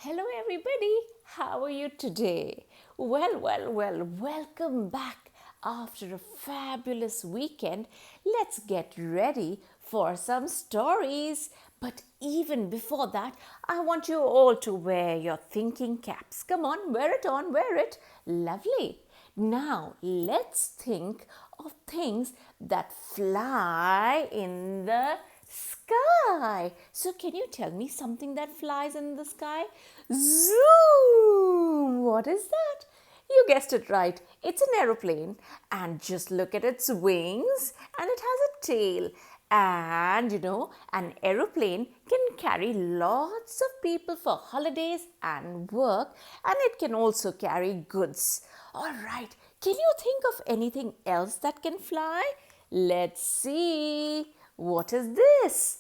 Hello, everybody. How are you today? Well, welcome back after a fabulous weekend. Let's get ready for some stories. But even before that, I want you all to wear your thinking caps. Come on, wear it on, wear it. Lovely. Now, let's think of things that fly in the sky. So, can you tell me something that flies in the sky? Zoom! What is that? You guessed it right. It's an aeroplane. And just look at its wings, and it has a tail. And an aeroplane can carry lots of people for holidays and work, and it can also carry goods. All right, can you think of anything else that can fly? Let's see. What is this?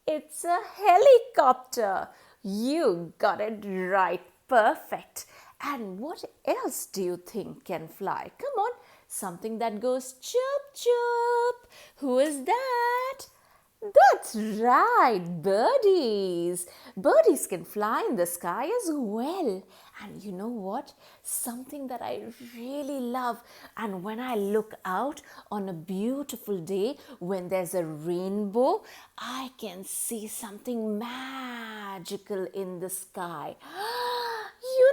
It's a helicopter. You got it right. Perfect. And what else do you think can fly? Come on, something that goes chirp, chirp. Who is that? That's right, birdies. Birdies can fly in the sky as well. And you know what? Something that I really love, and when I look out on a beautiful day when there's a rainbow, I can see something magical in the sky.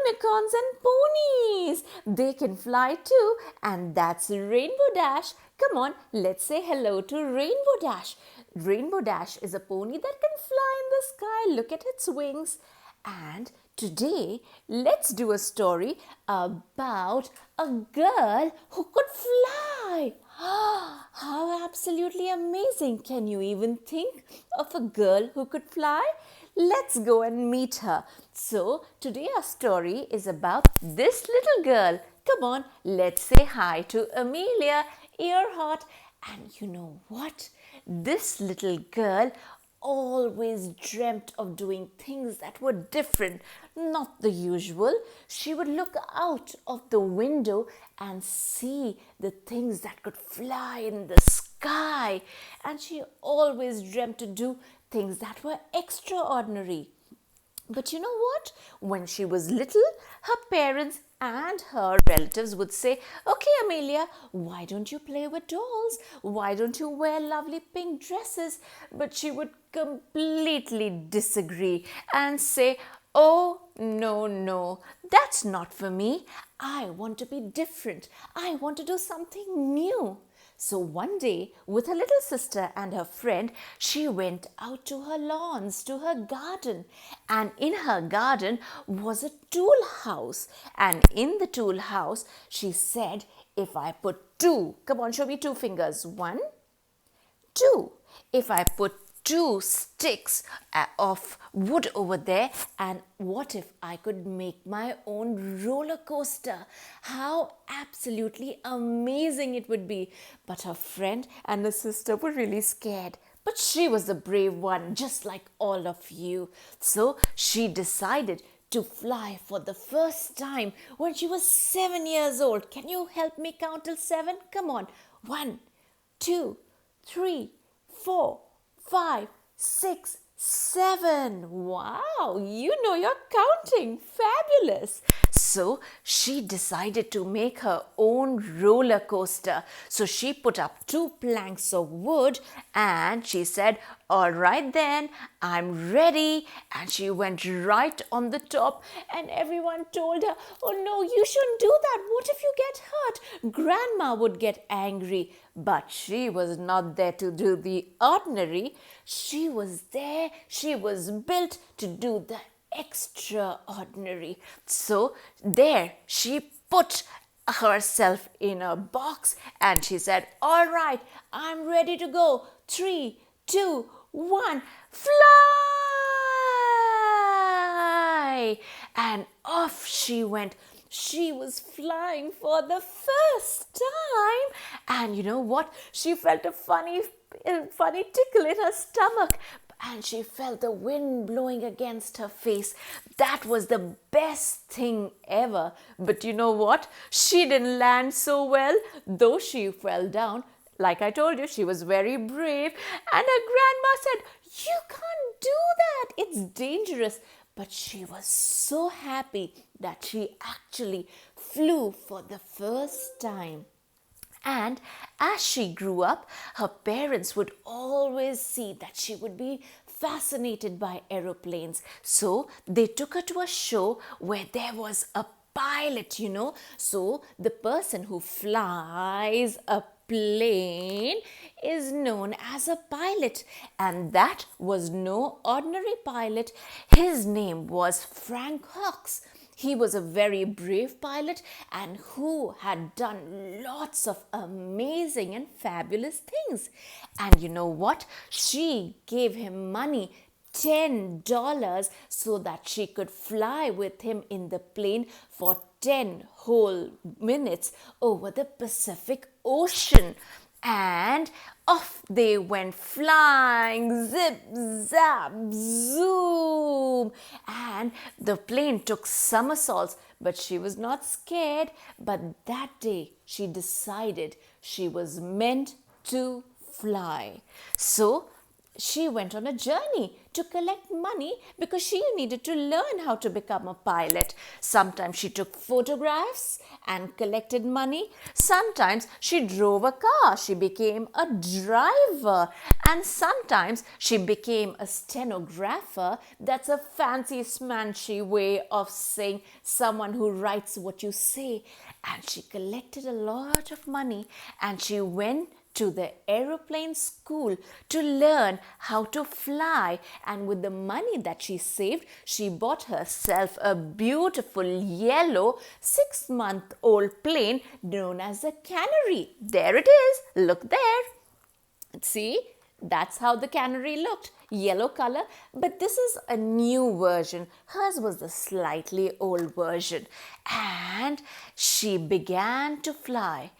Unicorns and ponies. They can fly too, and that's Rainbow Dash. Come on, let's say hello to Rainbow Dash. Rainbow Dash is a pony that can fly in the sky. Look at its wings. And today, let's do a story about a girl who could fly. How absolutely amazing. Can you even think of a girl who could fly? Let's go and meet her. So, today our story is about this little girl. Come on, let's say hi to Amelia, Earhart. And you know what? This little girl always dreamt of doing things that were different, not the usual. She would look out of the window and see the things that could fly in the sky. And she always dreamt to do things that were extraordinary. But you know what? When she was little, her parents and her relatives would say, "Okay, Amelia, why don't you play with dolls? Why don't you wear lovely pink dresses?" But she would completely disagree and say, "Oh, no, that's not for me. I want to be different. I want to do something new." So one day, with her little sister and her friend, she went out to her lawns, to her garden. And in her garden was a tool house. And in the tool house, she said, "If I put two," come on, show me two fingers. One, two. If I put two sticks of wood over there, and what if I could make my own roller coaster? How absolutely amazing it would be. But her friend and her sister were really scared. But she was the brave one, just like all of you. So she decided to fly for the first time when she was 7 years old. Can you help me count till 7? Come on. 1, 2, 3, 4, 5, 6, 7. Wow, you know you're counting. Fabulous. So she decided to make her own roller coaster. So she put up 2 planks of wood and she said, "All right then, I'm ready." And she went right on the top, and everyone told her, "Oh no, you shouldn't do that. What if you get hurt? Grandma would get angry." But she was not there to do the ordinary. She was there. She was built to do the extraordinary. So there she put herself in a box and she said, "All right, I'm ready to go. 3, 2, 1, fly!" And off she went. She was flying for the first time. And you know what? She felt a funny tickle in her stomach. And she felt the wind blowing against her face. That was the best thing ever. But you know what? She didn't land so well, though she fell down. Like I told you, she was very brave. And her grandma said, "You can't do that. It's dangerous." but she was so happy that she actually flew for the first time. And as she grew up, her parents would always see that she would be fascinated by aeroplanes. So they took her to a show where there was a pilot. So the person who flies a plane is known as a pilot, and that was no ordinary pilot. His name was Frank Hawks. He was a very brave pilot and who had done lots of amazing and fabulous things. And you know what? She gave him money, $10, so that she could fly with him in the plane for 10 whole minutes over the Pacific Ocean. And off they went flying, zip, zap, zoom. And the plane took somersaults, but she was not scared. But that day she decided she was meant to fly. So she went on a journey to collect money because she needed to learn how to become a pilot. Sometimes she took photographs and collected money. Sometimes she drove a car. She became a driver. And sometimes she became a stenographer. That's a fancy smanchy way of saying someone who writes what you say. And she collected a lot of money and she went to the aeroplane school to learn how to fly. And with the money that she saved, she bought herself a beautiful yellow 6-month-old plane known as a Canary. There it is. Look there. See? That's how the Canary looked. Yellow color. But this is a new version. Hers was the slightly old version. And she began to fly.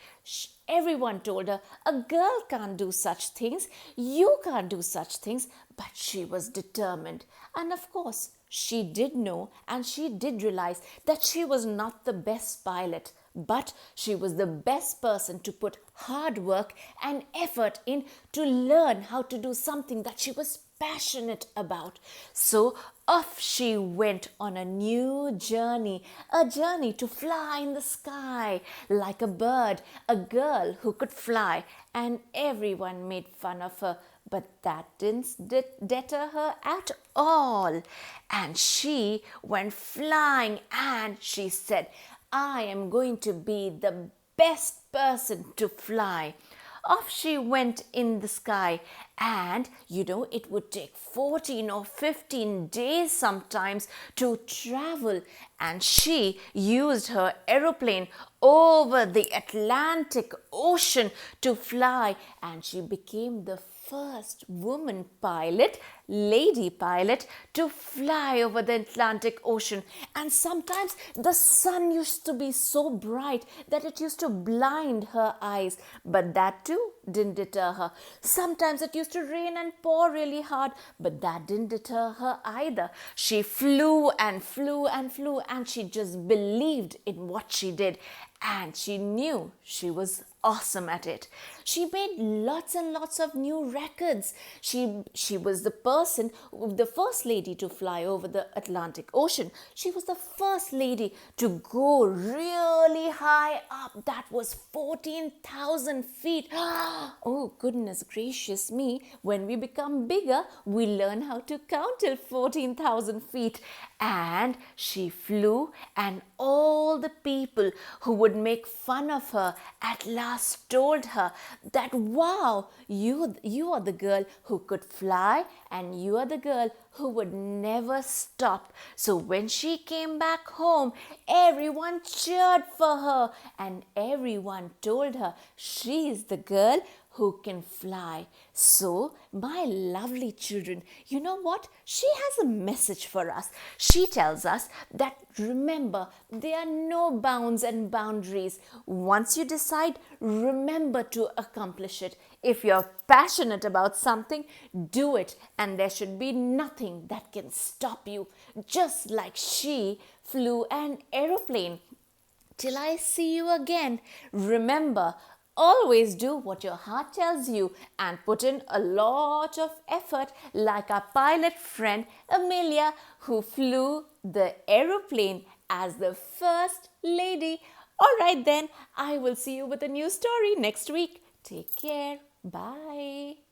Everyone told her, a girl can't do such things, you can't do such things, but she was determined. And of course, she did know and she did realize that she was not the best pilot, but she was the best person to put hard work and effort in to learn how to do something that she was passionate about. So off she went on a new journey, a journey to fly in the sky like a bird, a girl who could fly, and everyone made fun of her. But that didn't deter her at all. And she went flying and she said, I am going to be the best person to fly. Off she went in the sky, and it would take 14 or 15 days sometimes to travel, and she used her aeroplane over the Atlantic Ocean to fly, and she became the first woman pilot, lady pilot, to fly over the Atlantic Ocean. And sometimes the sun used to be so bright that it used to blind her eyes, but that too didn't deter her. Sometimes it used to rain and pour really hard, but that didn't deter her either. She flew and flew and flew, and she just believed in what she did, and she knew she was awesome at it. She made lots and lots of new records. She was the first lady to fly over the Atlantic Ocean. She was the first lady to go really high up. That was 14,000 feet. Oh, goodness gracious me. When we become bigger, we learn how to count till 14,000 feet. And she flew, and all the people who would make fun of her at last told her that, wow, you are the girl who could fly, and you are the girl who would never stop. So when she came back home, everyone cheered for her, and everyone told her she's the girl who can fly. So, my lovely children, you know what? She has a message for us. She tells us that, remember, there are no bounds and boundaries. Once you decide, remember to accomplish it. If you're passionate about something, do it, and there should be nothing that can stop you. Just like she flew an aeroplane. Till I see you again, remember, always do what your heart tells you and put in a lot of effort, like our pilot friend Amelia, who flew the aeroplane as the first lady. All right, then, I will see you with a new story next week. Take care. Bye.